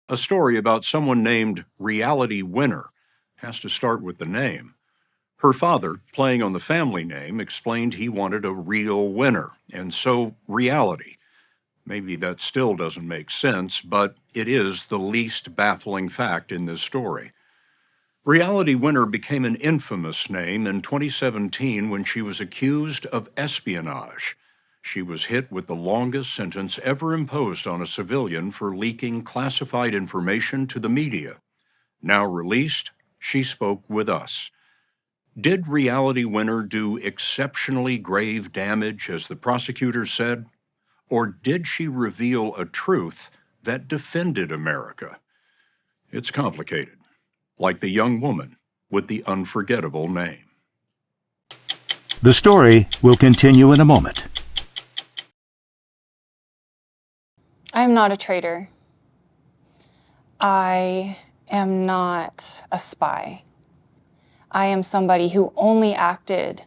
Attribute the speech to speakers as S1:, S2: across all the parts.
S1: A story about someone named Reality Winner has to start with the name. Her father, playing on the family name, explained he wanted a real winner, and so Reality. Maybe that still doesn't make sense, but it is the least baffling fact in this story. Reality Winner became an infamous name in 2017 when she was accused of espionage. She was hit with the longest sentence ever imposed on a civilian for leaking classified information to the media. Now released, she spoke with us. Did Reality Winner do exceptionally grave damage, as the prosecutor said? Or did she reveal a truth that defended America? It's complicated, like the young woman with the unforgettable name.
S2: The story will continue in a moment.
S3: I am not a traitor. I am not a spy. I am somebody who only acted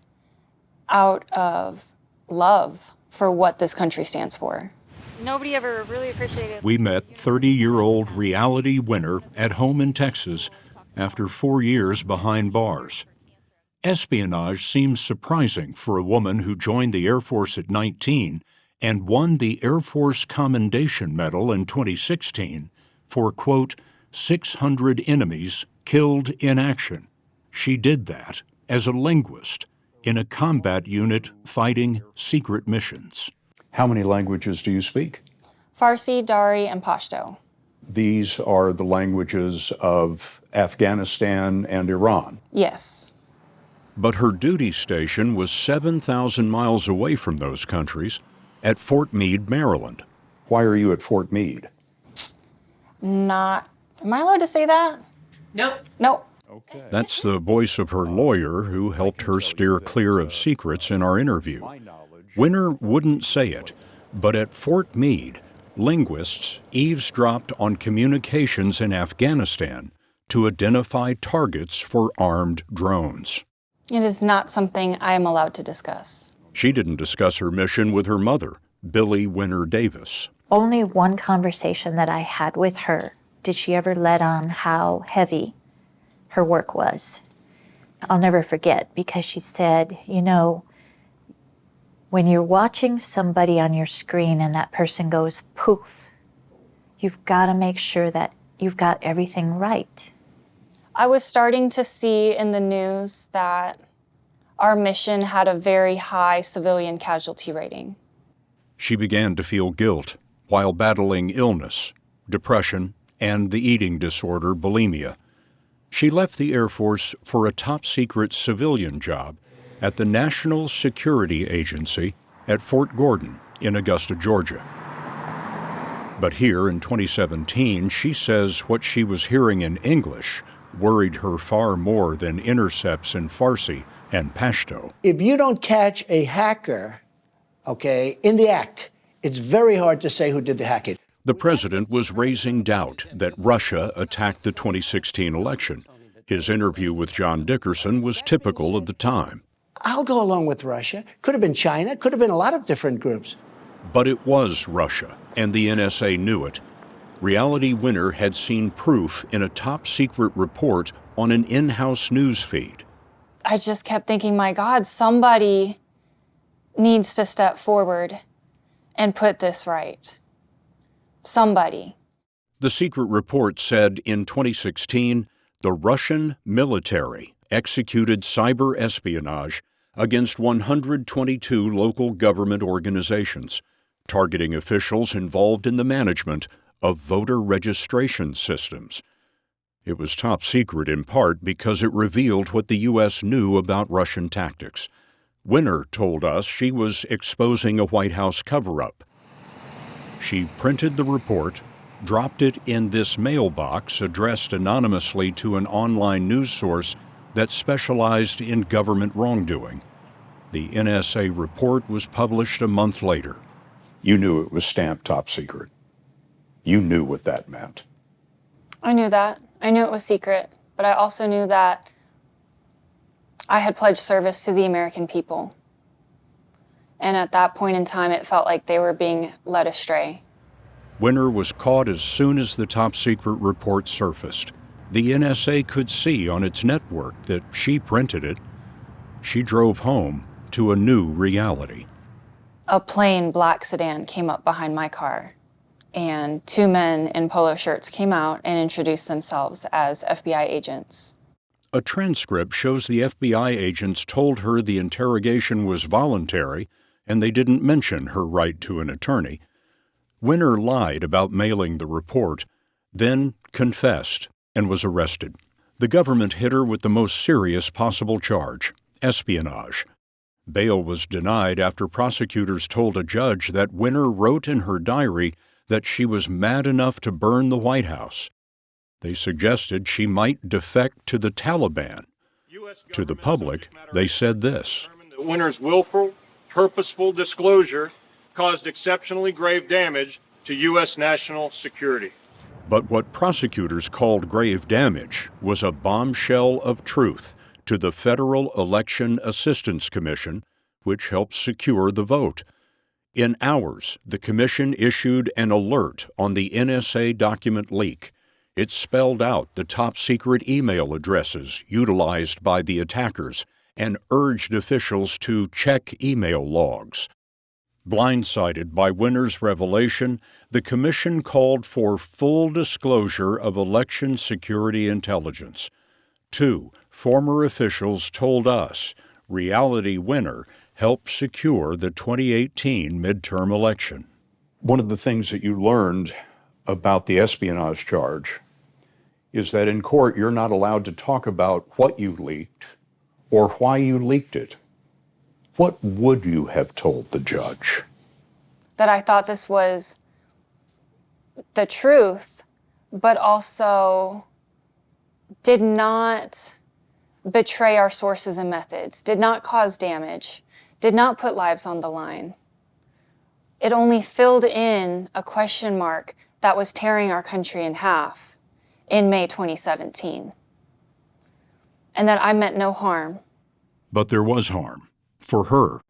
S3: out of love for what this country stands for.
S4: Nobody ever really appreciated.
S1: We met 30-year-old Reality Winner at home in Texas after 4 years behind bars. Espionage seems surprising for a woman who joined the Air Force at 19 and won the Air Force Commendation Medal in 2016 for, quote, 600 enemies killed in action. She did that as a linguist in a combat unit fighting secret missions. How many languages do you speak?
S3: Farsi, Dari, and Pashto.
S1: These are the languages of Afghanistan and Iran.
S3: Yes.
S1: But her duty station was 7,000 miles away from those countries at Fort Meade, Maryland. Why are you at Fort Meade?
S3: Am I allowed to say that? Nope.
S1: Okay. That's the voice of her lawyer who helped her steer clear of secrets in our interview. Winner wouldn't say it, but at Fort Meade, linguists eavesdropped on communications in Afghanistan to identify targets for armed drones.
S3: It is not something I am allowed to discuss.
S1: She didn't discuss her mission with her mother, Billy Winner Davis.
S5: Only one conversation that I had with her did she ever let on how heavy her work was. I'll never forget, because she said, you know, when you're watching somebody on your screen and that person goes poof, you've got to make sure that you've got everything right.
S3: I was starting to see in the news that our mission had a very high civilian casualty rating.
S1: She began to feel guilt while battling illness, depression, and the eating disorder bulimia. She left the Air Force for a top-secret civilian job at the National Security Agency at Fort Gordon in Augusta, Georgia. But here in 2017, she says what she was hearing in English worried her far more than intercepts in Farsi and Pashto.
S6: If you don't catch a hacker, okay, in the act, it's very hard to say who did the hacking.
S1: The president was raising doubt that Russia attacked the 2016 election. His interview with John Dickerson was typical of the time.
S6: I'll go along with Russia. Could have been China, could have been a lot of different groups.
S1: But it was Russia, and the NSA knew it. Reality Winner had seen proof in a top-secret report on an in-house news feed.
S3: I just kept thinking, my God, somebody needs to step forward and put this right. Somebody.
S1: The secret report said in 2016, the Russian military executed cyber espionage against 122 local government organizations, targeting officials involved in the management of voter registration systems. It was top secret in part because it revealed what the U.S. knew about Russian tactics. Winner told us she was exposing a White House cover-up. She printed the report, dropped it in this mailbox addressed anonymously to an online news source that specialized in government wrongdoing. The NSA report was published a month later. You knew it was stamped top secret. You knew what that meant.
S3: I knew that. I knew it was secret, but I also knew that I had pledged service to the American people. And at that point in time, it felt like they were being led astray.
S1: Winner was caught as soon as the top-secret report surfaced. The NSA could see on its network that she printed it. She drove home to a new reality.
S3: A plain black sedan came up behind my car, and two men in polo shirts came out and introduced themselves as FBI agents.
S1: A transcript shows the FBI agents told her the interrogation was voluntary and they didn't mention her right to an attorney. Winner lied about mailing the report, then confessed and was arrested. The government hit her with the most serious possible charge, espionage. Bail was denied after prosecutors told a judge that Winner wrote in her diary that she was mad enough to burn the White House. They suggested she might defect to the Taliban. To the public, they said this:
S7: Winner's willful, purposeful disclosure caused exceptionally grave damage to U.S. national security.
S1: But what prosecutors called grave damage was a bombshell of truth to the Federal Election Assistance Commission, which helped secure the vote. In hours, the commission issued an alert on the NSA document leak. It spelled out the top-secret email addresses utilized by the attackers and urged officials to check email logs. Blindsided by Winner's revelation, the commission called for full disclosure of election security intelligence. 2 former officials told us Reality Winner helped secure the 2018 midterm election. One of the things that you learned about the espionage charge is that in court you're not allowed to talk about what you leaked or why you leaked it. What would you have told the judge?
S3: That I thought this was the truth, but also did not betray our sources and methods, did not cause damage, did not put lives on the line. It only filled in a question mark that was tearing our country in half in May 2017. And that I meant no harm.
S1: But there was harm for her.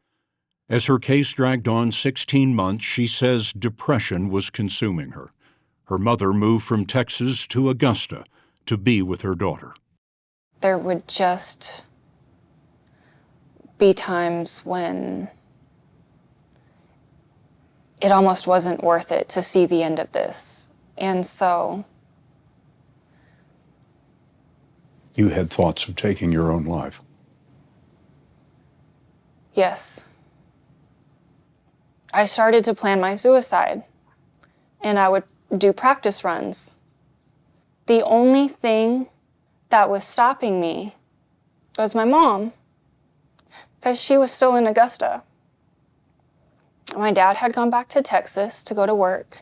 S1: As her case dragged on 16 months, she says depression was consuming her. Her mother moved from Texas to Augusta to be with her daughter.
S3: There would just be times when it almost wasn't worth it to see the end of this. And so
S1: You had thoughts of taking your own life.
S3: yes, I started to plan my suicide, and I would do practice runs. The only thing that was stopping me was my mom, because she was still in Augusta. My dad had gone back to Texas to go to work,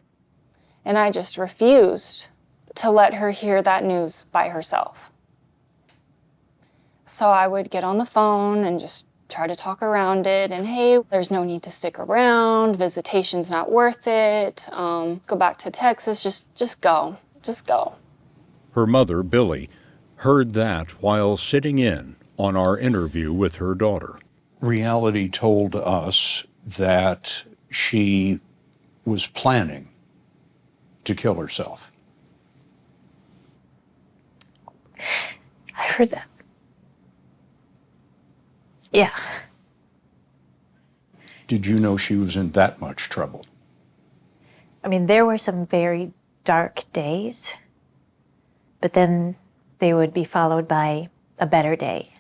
S3: and I just refused to let her hear that news by herself. So I would get on the phone and just try to talk around it, and hey, there's no need to stick around, visitation's not worth it, go back to Texas, just go.
S1: Her mother, Billy, heard that while sitting in on our interview with her daughter. Reality told us that she was planning to kill herself.
S5: I heard that. Yeah.
S1: Did you know she was in that much trouble?
S5: I mean, there were some very dark days, but then they would be followed by a better day.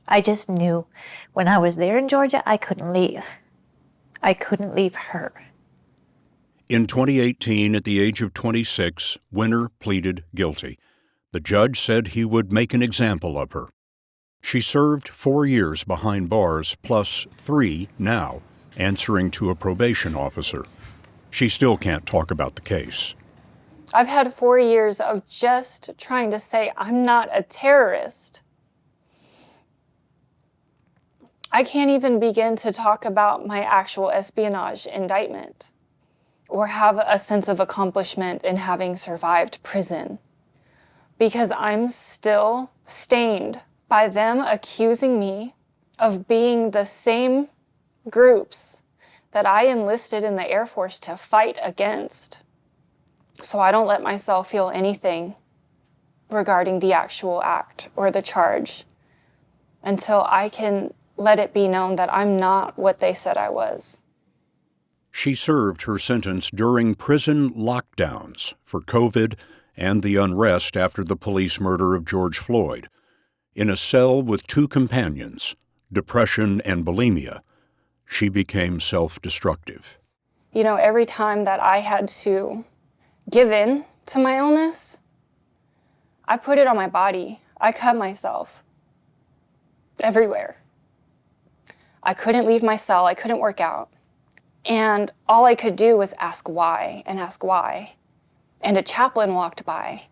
S5: I just knew when I was there in Georgia, I couldn't leave. I couldn't leave her.
S1: In 2018, at the age of 26, Winner pleaded guilty. The judge said he would make an example of her. She served 4 years behind bars, plus 3 now, answering to a probation officer. She still can't talk about the case.
S3: I've had 4 years of just trying to say I'm not a terrorist. I can't even begin to talk about my actual espionage indictment or have a sense of accomplishment in having survived prison, because I'm still stained by them accusing me of being the same groups that I enlisted in the Air Force to fight against. So I don't let myself feel anything regarding the actual act or the charge until I can let it be known that I'm not what they said I was.
S1: She served her sentence during prison lockdowns for COVID and the unrest after the police murder of George Floyd. In a cell with 2 companions, depression and bulimia, she became self-destructive.
S3: You know, every time that I had to give in to my illness, I put it on my body. I cut myself everywhere. I couldn't leave my cell. I couldn't work out. And all I could do was ask why and ask why. And a chaplain walked by.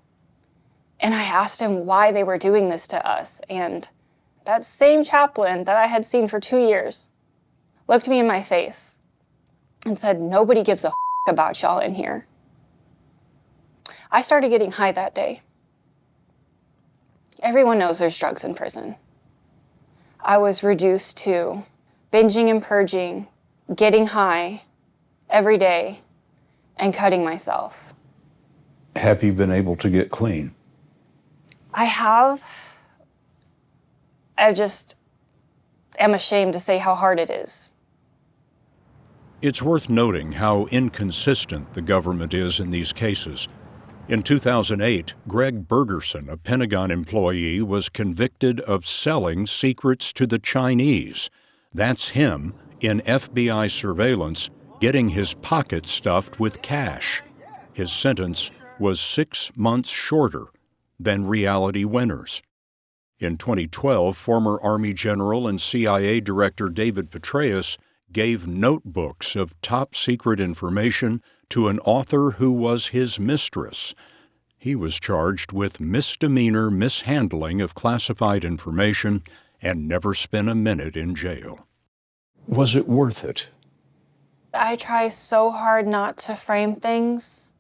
S3: And I asked him why they were doing this to us. And that same chaplain that I had seen for 2 years looked me in my face and said, "Nobody gives a about y'all in here." I started getting high that day. Everyone knows there's drugs in prison. I was reduced to binging and purging, getting high every day, and cutting myself.
S1: Have you been able to get clean?
S3: I have. I just am ashamed to say how hard it is.
S1: It's worth noting how inconsistent the government is in these cases. In 2008, Greg Bergerson, a Pentagon employee, was convicted of selling secrets to the Chinese. That's him, in FBI surveillance, getting his pockets stuffed with cash. His sentence was 6 months shorter than reality winners. In 2012, former Army General and CIA Director David Petraeus gave notebooks of top-secret information to an author who was his mistress. He was charged with misdemeanor mishandling of classified information and never spent a minute in jail. Was it worth it?
S3: I try so hard not to frame things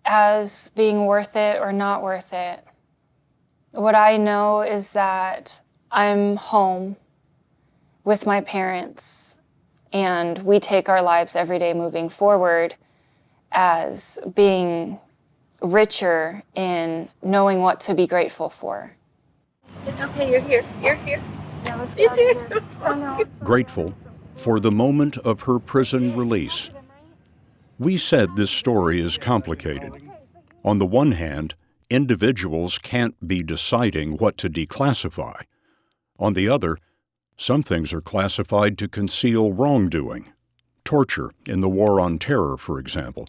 S3: as being worth it or not worth it. What I know is that I'm home with my parents, and we take our lives every day moving forward as being richer in knowing what to be grateful for.
S8: It's okay, you're here. You're here. You do.
S1: Grateful for the moment of her prison release. We said this story is complicated. On the one hand, individuals can't be deciding what to declassify. On the other, some things are classified to conceal wrongdoing. Torture in the War on Terror, for example.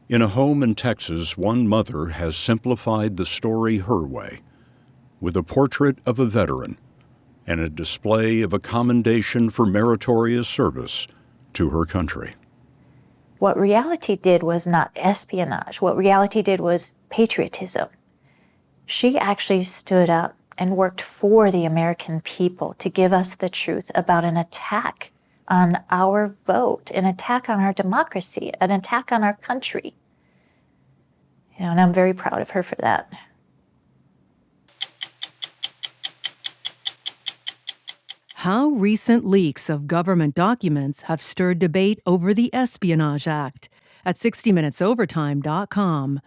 S1: In a home in Texas, one mother has simplified the story her way, with a portrait of a veteran and a display of a commendation for meritorious service to her country.
S5: What reality did was not espionage. What reality did was patriotism. She actually stood up and worked for the American people to give us the truth about an attack on our vote, an attack on our democracy, an attack on our country. You know, and I'm very proud of her for that.
S9: How recent leaks of government documents have stirred debate over the Espionage Act at 60minutesovertime.com.